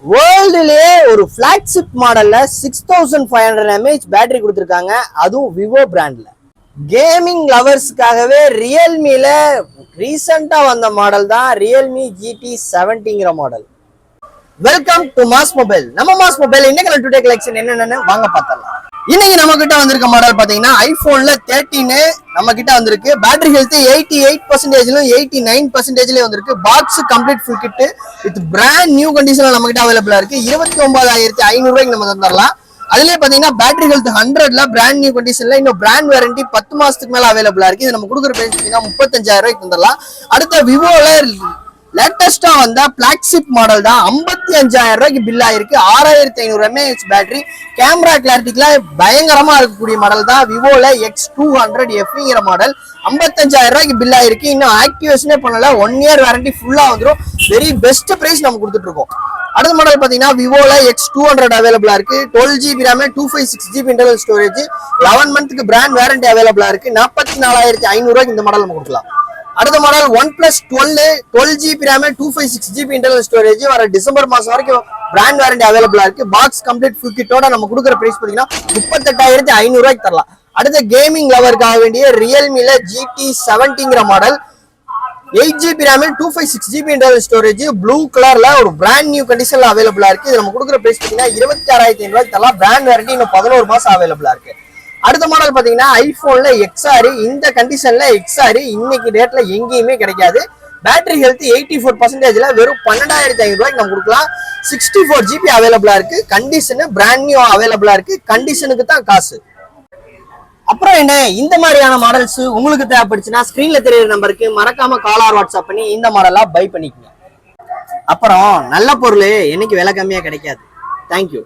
வேர்ல்டுலயே ஒரு ஃபிளாக்ஷிப் மாடல்ல 6500 mAh battery கொடுத்துருக்காங்க, அதுவும் விவோ பிராண்ட்ல. கேமிங் லவர்ஸ்க்காகவே ரியல்மில ரீசெண்டா வந்த மாடல் தான் ரியல்மி GT 70ங்கிற model. Welcome to mass mobile. நம்ம மாஸ் மொபைல் இன்னைக்கு டுடே கலெக்ஷன் என்னன்னு வாங்க பார்த்தலாம். இன்னைக்கு நம்ம கிட்ட வந்திருக்க மாடல் பாத்தீங்கன்னா ஐபோன்ல 13 நம்ம கிட்ட வந்திருக்கு. பேட்டரி ஹெல்த் 88%, 89% வந்திருக்கு. Box complete full kit with brand new கண்டிஷன்ல நம்ம கிட்ட அவைலபிளா இருக்கு. 29,500 ரூபாய்க்கு நம்ம தந்துடலாம். அதுலயே பாத்தீங்கன்னா பேட்டரி ஹெல்த் 100ல பிராண்ட் நியூ கண்டிஷன்ல இன்னும் பிராண்ட் வாரண்டி 10 மாசத்துக்கு மேல அவைலபிளா இருக்கு. இது நம்ம கொடுக்குற பிரைஸ் பாத்தீங்கன்னா 35,000 ரூபாய்க்கு தந்துடலாம். அடுத்த விவோல லேட்டஸ்டா வந்த பிளாக்ஷிப் மாடல் தான் 55,000 ரூபாய்க்கு பில் ஆயிருக்கு. 6,500 mAh பேட்டரி, கேமரா கிளாரிட்டிக்குலாம் பயங்கரமா இருக்கக்கூடிய மாடல் தான் விவோல X200 FEங்கிற மாடல். 55,000 ரூபாய்க்கு பில் ஆயிருக்கு. இன்னும் ஆக்டிவேஷனே பண்ணல. 1 year வாரண்டி ஃபுல்லா வந்துடும். வெரி பெஸ்ட் பிரைஸ் நம்ம கொடுத்துட்டு இருக்கோம். அடுத்த மாடல் பாத்தீங்கன்னா விவோல X200 அவைலபிளா இருக்கு. 12GB RAM, 256GB internal storage, 11 மந்த்க்கு பிராண்ட் வாரண்டி அவைலபிளா இருக்கு. 44,500 ரூபாய்க்கு இந்த மாடல் நம்ம கொடுக்கலாம். அடுத்த model OnePlus 12GB RAM, 256GB internal storage, வர டிசம்பர் மாசம் வரைக்கும் பிராண்ட் வாரண்டி அவைலபிளா இருக்கு. பாக்ஸ் கம்ப்ளீட் ஃபுல் கிட்டோட நம்ம கொடுக்குற பிரைஸ் பாத்தீங்கன்னா 38,500 ரூபாய்க்கு தரலாம். அடுத்த கேமிங் லவருக்காக வேண்டிய ரியல்மில GT 70ங்கிற model 8GB RAM, 256GB internal storage, blue கலர்ல ஒரு பிராண்ட் நியூ கண்டிஷன்ல அவைலபிளா இருக்கு. இது நம்ம கொடுக்குற பிரைஸ் பாத்தீங்கன்னா 26,500 ரூபாய்க்கு தரலாம். பிராண்ட் வாரண்டி இன்னும் 11 மாசம் அவைலபிளா இருக்கு. அடுத்த மாடல் பாத்தீங்கன்னா ஐபோன்ல XR. இந்த கண்டிஷன்ல XR இன்னைக்கு ரேட்ல எங்கேயுமே கிடைக்காது. பேட்டரி ஹெல்த் 84%, வெறும் 12,500 ரூபாய்க்கு நம்ம கொடுக்கலாம். 64GB அவைலபிளா இருக்கு. கண்டிஷன் பிராண்ட் நியூ அவைலபிளா இருக்கு. கண்டிஷனுக்கு தான் காசு. அப்புறம் என்ன, இந்த மாதிரியான மாடல்ஸ் உங்களுக்கு தேவைப்படுச்சுன்னா ஸ்கிரீன்ல தெரியுற நம்பருக்கு மறக்காம கால் ஆர் வாட்ஸ்அப் பண்ணி இந்த மாடலா பை பண்ணிக்கங்க. அப்புறம் நல்ல பொருள் என்னைக்கு விலை கம்மியா கிடைக்காது. தேங்க்யூ.